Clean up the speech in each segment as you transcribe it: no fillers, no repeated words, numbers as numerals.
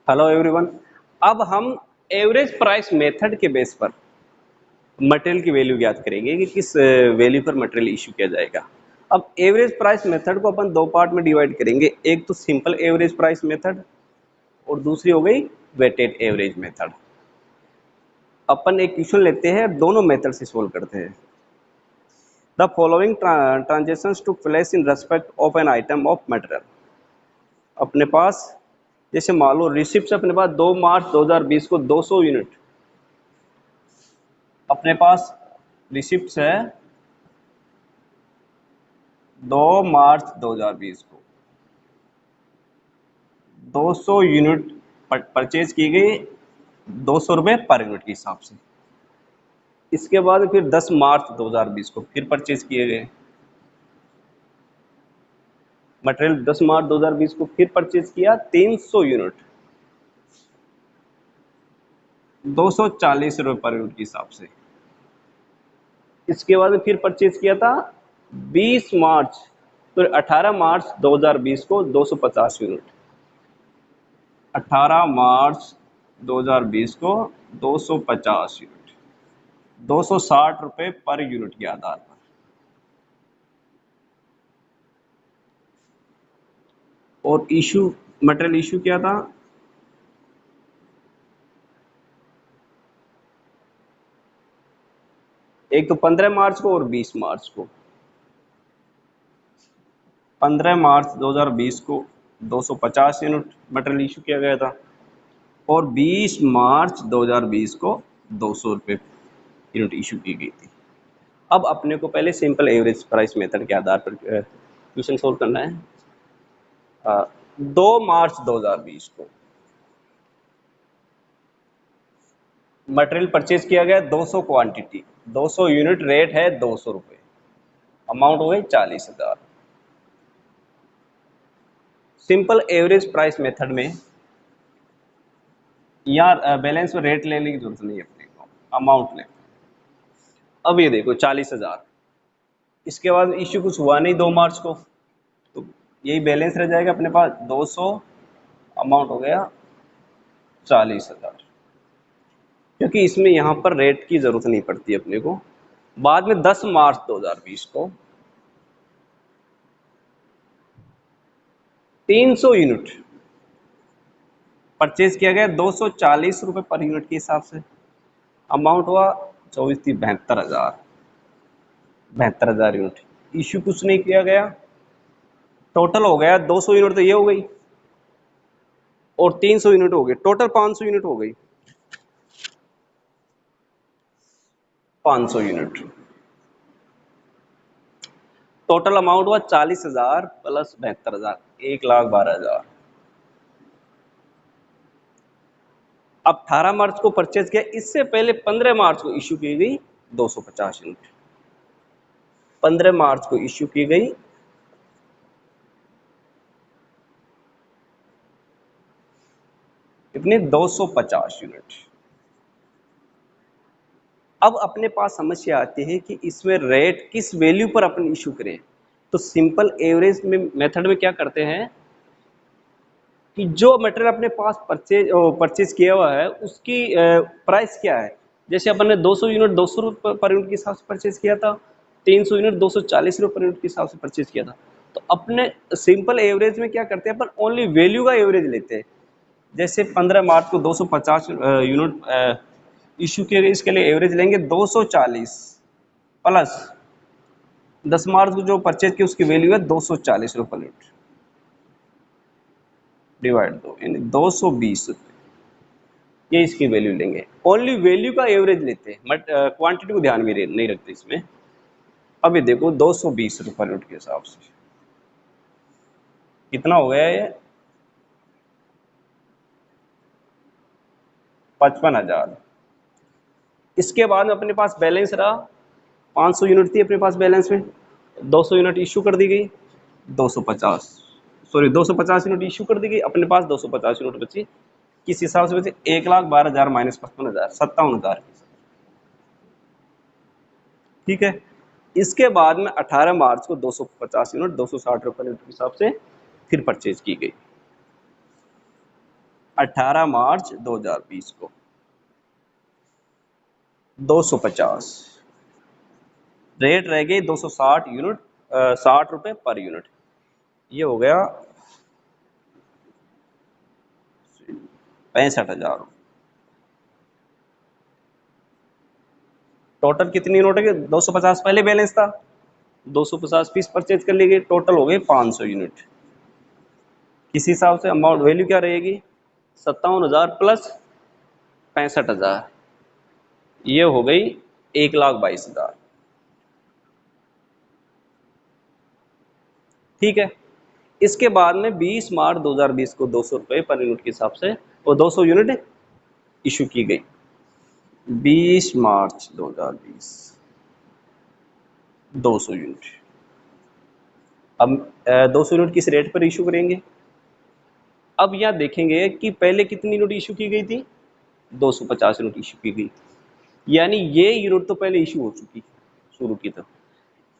Hello everyone. अब हम average price method के बेस पर मटेरियल की वैल्यू ज्ञात करेंगे कि किस वैल्यू पर मटेरियल इशू किया जाएगा। अब एवरेज प्राइस मेथड को अपन दो पार्ट में डिवाइड करेंगे, एक तो सिंपल एवरेज प्राइस मेथड और दूसरी हो गई वेटेड एवरेज मेथड। अपन एक क्वेश्चन लेते हैं, दोनों मेथड से सोल्व करते हैं। The following transactions took place in respect of an item of material. अपने पास जैसे मान लो रिसिप्ट अपने पास 2 मार्च 2020 को 200 यूनिट अपने पास रिसिप्ट है 2 मार्च 2020 को 200 यूनिट परचेज की गई 200 रुपये पर यूनिट के हिसाब से। इसके बाद फिर 10 मार्च 2020 को फिर परचेज किए गए मटेरियल, 10 मार्च 2020 को फिर परचेज किया 300 यूनिट 240 रुपये पर यूनिट के हिसाब से। इसके बाद फिर परचेज किया था 20 मार्च तो 18 मार्च 2020 को 250 यूनिट, 18 मार्च 2020 को 250 यूनिट 260 रुपये पर यूनिट के आधार पर। और इशू मटेरियल इशू क्या था, एक तो 15 मार्च को और 20 मार्च को। 15 मार्च 2020 को 250 यूनिट मटेरियल इशू किया गया था और 20 मार्च 2020 को 200 रुपये यूनिट इशू की गई थी। अब अपने को पहले सिंपल एवरेज प्राइस मेथड के आधार पर क्वेश्चन सोल्व करना है। 2 मार्च 2020 को मटेरियल परचेज किया गया 200 क्वांटिटी, 200 यूनिट, रेट है 200 रुपये, अमाउंट हो गई 40,000। सिंपल एवरेज प्राइस मेथड में यहाँ बैलेंस में रेट लेने की जरूरत नहीं है, अपने को अमाउंट लें। अब ये देखो 40,000, इसके बाद इश्यू कुछ हुआ नहीं 2 मार्च को, तो यही बैलेंस रह जाएगा अपने पास 200, अमाउंट हो गया 40,000, क्योंकि इसमें यहाँ पर रेट की जरूरत नहीं पड़ती अपने को। बाद में 10 मार्च 2020 को 300 यूनिट परचेज किया गया 240 रुपये पर यूनिट के हिसाब से, अमाउंट हुआ 72,000 यूनिट। इश्यू कुछ नहीं किया गया, टोटल हो गया 200 यूनिट तो ये हो गई और 300 यूनिट हो गई, टोटल 500 यूनिट हो गई, 500 यूनिट। टोटल अमाउंट हुआ 40,000 प्लस 72,000, 1,12,000। अब 18 मार्च को परचेज किया, इससे पहले 15 मार्च को इश्यू की गई 250 यूनिट, 15 मार्च को इश्यू की गई कितनी 250 यूनिट। अब अपने पास समस्या आती है कि इसमें रेट किस वैल्यू पर अपन इशू करें। तो सिंपल एवरेज में मेथड में क्या करते हैं कि जो मटेरियल अपने पास परचेज किया हुआ है उसकी प्राइस क्या है। जैसे अपन ने 200 यूनिट 200 रुपये पर यूनिट के हिसाब से परचेज किया था, 300 यूनिट 240 रुपये पर यूनिट के हिसाब से परचेज किया था। तो अपने सिंपल एवरेज में क्या करते हैं, अपन ओनली वैल्यू का एवरेज लेते हैं। जैसे 15 मार्च को 250 यूनिट इशू किए गए, इसके लिए एवरेज लेंगे 240 प्लस 10 मार्च को जो परचेज की उसकी वैल्यू है 240 रुपये पर यूनिट, डिवाइड 2 यानी 220 रुपये, ये इसकी वैल्यू लेंगे। ओनली वैल्यू का एवरेज लेते हैं, बट क्वांटिटी को ध्यान में नहीं रखते इसमें। अब ये देखो 220 रुपये पर यूनिट के हिसाब से कितना हो गया ये 55,000। इसके बाद में अपने पास बैलेंस रहा 500 यूनिट थी अपने पास बैलेंस में, 200 यूनिट इशू कर दी गई, 250 सॉरी 250 यूनिट इशू कर दी गई, अपने पास 250 यूनिट बची। किस हिसाब से बची, 1,12,000 माइनस 55,000, 57,000। ठीक है। इसके बाद में 18 मार्च को 250 यूनिट 260 रुपये यूनिट के हिसाब से फिर परचेज की गई। 18 मार्च 2020 को 250, रेट रह गई 260 यूनिट, 60 रुपए पर यूनिट। ये हो गया 65,000। टोटल कितनी यूनिट है? 250 पहले बैलेंस था, 250 पीस परचेज कर ली गई, टोटल हो गए 500 यूनिट। किस हिसाब से अमाउंट वैल्यू क्या रहेगी? 57,000 प्लस 65,000, ये हो गई 1,22,000। ठीक है। इसके बाद में 20 मार्च 2020 को 200 रुपये पर यूनिट के हिसाब से वो 200 यूनिट इशू की गई। 20 मार्च 2020 200 यूनिट। अब 200 यूनिट किस रेट पर इशू करेंगे? अब यहाँ देखेंगे कि पहले कितनी यूनिट इशू की गई थी? 250 यूनिट इशू की गई, यानी ये यूनिट तो पहले इशू हो चुकी शुरू की। तो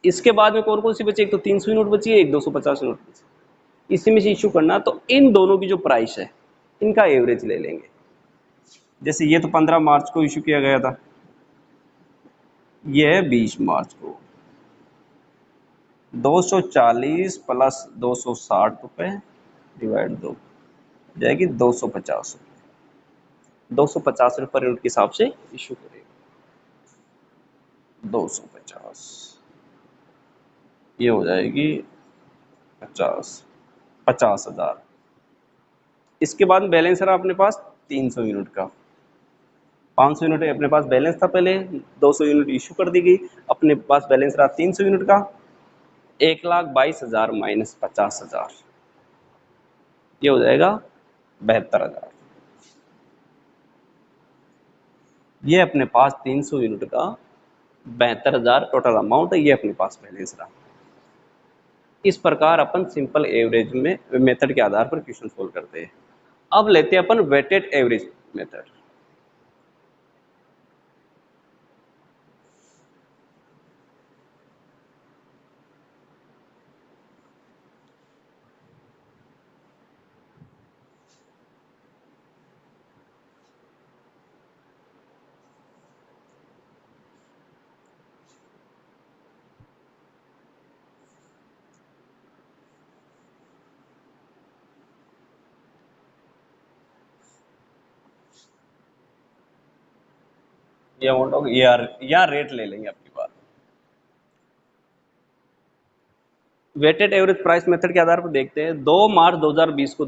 इसके बाद में कौन कौन सी बची? एक तो 300 यूनिट बची है, एक 250 यूनिट बची। इसी में से इशू करना, तो इन दोनों की जो प्राइस है इनका एवरेज ले लेंगे। जैसे ये तो 15 मार्च को इशू किया गया था, ये है 20 मार्च को। 240 प्लस 260 रुपये डिवाइड 2 जाएगी 250 रुपये। 250 रुपये पर यूनिट के हिसाब से इशू करेगा। 250, ये हो जाएगी 50,000। इसके बाद बैलेंस रहा अपने पास 300 यूनिट का। 500 यूनिट अपने पास बैलेंस था पहले, 200 यूनिट इशू कर दी गई, अपने पास बैलेंस रहा 300 यूनिट का। 1,22,000 माइनस 50,000, ये हो जाएगा 72,000। ये अपने पास 300 यूनिट का 72,000 टोटल अमाउंट है, ये अपने पास बैलेंस रहा। इस प्रकार अपन सिंपल एवरेज में मेथड के आधार पर क्वेश्चन सोल्व करते हैं। अब लेते हैं अपन वेटेड एवरेज मेथड। ये अमाउंट होगा, यार रेट ले लेंगे आपकी बात। वेटेड एवरेज प्राइस मेथड के आधार पर देखते हैं। 2 मार्च 2020 को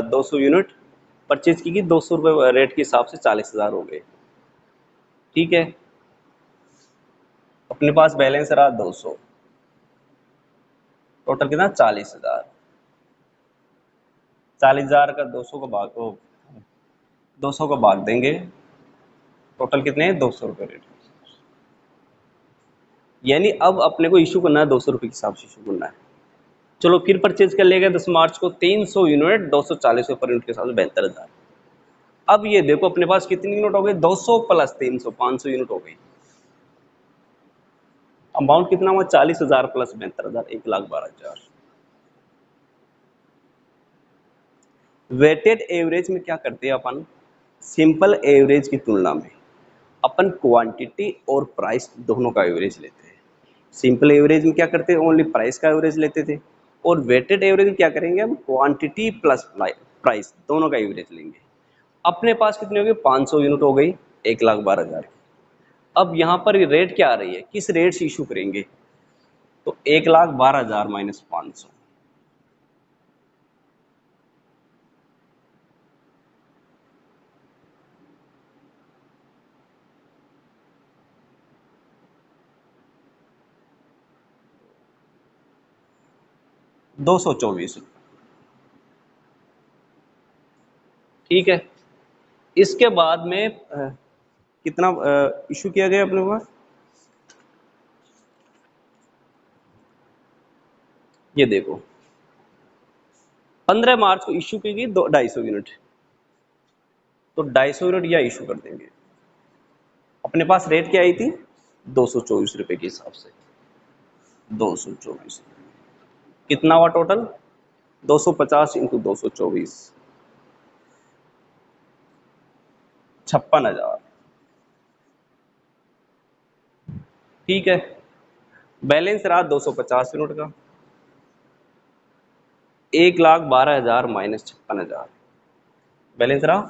200 यूनिट परचेज की गई, 200 रुपये रेट के हिसाब से 40,000 हो गए। ठीक है। अपने पास बैलेंस रहा 200, टोटल कितना? 40,000। 40,000 का 200 का भाग, 200 का भाग देंगे, टोटल कितने हैं? 200 रुपये रेट। यानी अब अपने को इशू करना है 200 रुपये के हिसाब से इशू करना है। चलो फिर परचेज कर लेगा 10 मार्च को 300 यूनिट 240 रुपये पर यूनिट के हिसाब से 72,000। अब ये देखो अपने पास कितनी यूनिट हो गई? 200 प्लस 300, 500 यूनिट हो गई। अमाउंट कितना हुआ? 40,000 प्लस 72,000, 1,12,000। वेटेड एवरेज में क्या करते हैं अपन? सिंपल एवरेज की तुलना में अपन क्वांटिटी और प्राइस दोनों का एवरेज लेते हैं। सिंपल एवरेज में क्या करते हैं? ओनली प्राइस का एवरेज लेते थे। और वेटेड एवरेज में क्या करेंगे? हम क्वांटिटी प्लस प्राइस दोनों का एवरेज लेंगे। अपने पास कितनी हो गई? 500 यूनिट हो गई, 1,12,000 की। अब यहाँ पर रेट क्या आ रही है? किस रेट से इशू करेंगे? तो 1,12,000 माइनस 500, 224। ठीक है। इसके बाद में कितना इशू किया गया अपने पास? ये देखो 15 मार्च को इशू की गई 250 यूनिट, तो 250 यूनिट या इशू कर देंगे। अपने पास रेट क्या आई थी? 224 रुपये के हिसाब से 224, कितना हुआ टोटल? 250 इंटू 224, 56,000। ठीक है, बैलेंस रहा 250 यूनिट का, 1,12,000 माइनस 56,000, बैलेंस रहा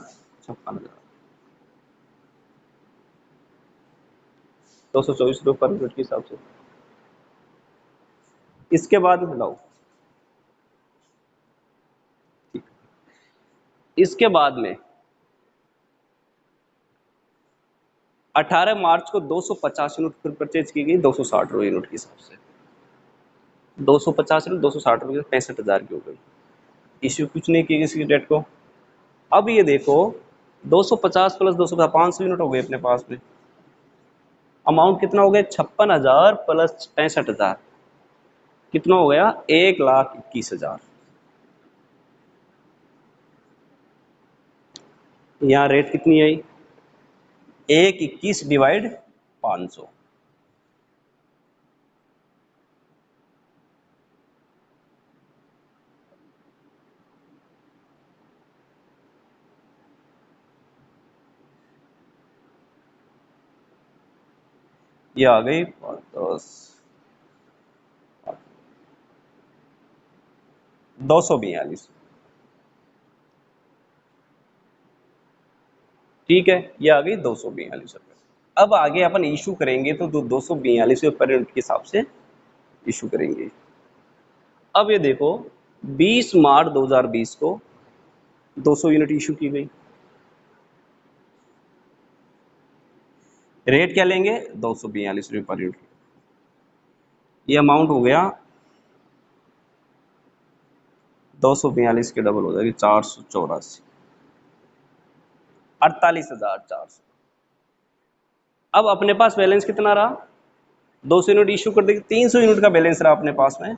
56,000, 224 रुपये पर यूनिट के हिसाब से। इसके बाद में लाओ, इसके बाद में 18 मार्च को 250 यूनिट फिर परचेज की गई 260 रुपये यूनिट के हिसाब से। 250 यूनिट 260 रुपये 65,000 की हो गई। इश्यू कुछ नहीं की गई इसकी डेट को। अब ये देखो 250 प्लस 250 500 यूनिट हो गए अपने पास में। अमाउंट कितना हो गया? 56,000 प्लस 65,000 कितना हो गया? 1,21,000। यहाँ रेट कितनी आई? 1,21 डिवाइड 500। ये आ गई 242। ठीक है, ये आ गई 242 रुपये। अब आगे अपन इशू करेंगे तो 242 रुपये पर यूनिट के हिसाब से इशू करेंगे। अब ये देखो 20 मार्च 2020 को 200 यूनिट इशू की गई। रेट क्या लेंगे? 242 रुपये पर यूनिट। ये अमाउंट हो गया 242 के डबल हो जाएगी 484, 48,400। अब अपने पास बैलेंस कितना रहा? 200 यूनिट इशू कर देगी, 300 यूनिट का बैलेंस रहा अपने पास में।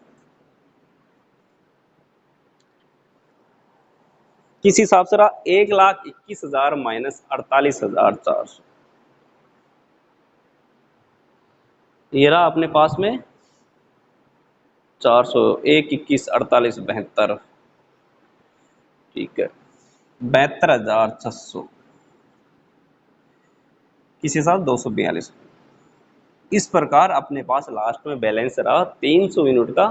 किस हिसाब से रहा? 1,21,000 माइनस 48,400। ये रहा अपने पास में 400, 1,21, 48, 72। ठीक है, 72,600 किस हिसाब? 242। इस प्रकार अपने पास लास्ट में बैलेंस रहा 300 यूनिट का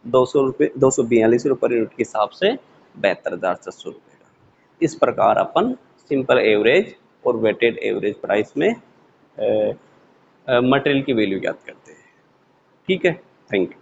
200 रुपये 242 रुपये पर यूनिट के हिसाब से 72,600 रुपये का। इस प्रकार अपन सिंपल एवरेज और वेटेड एवरेज प्राइस में मटेरियल की वैल्यू ज्ञात करते हैं। ठीक है, थैंक यू।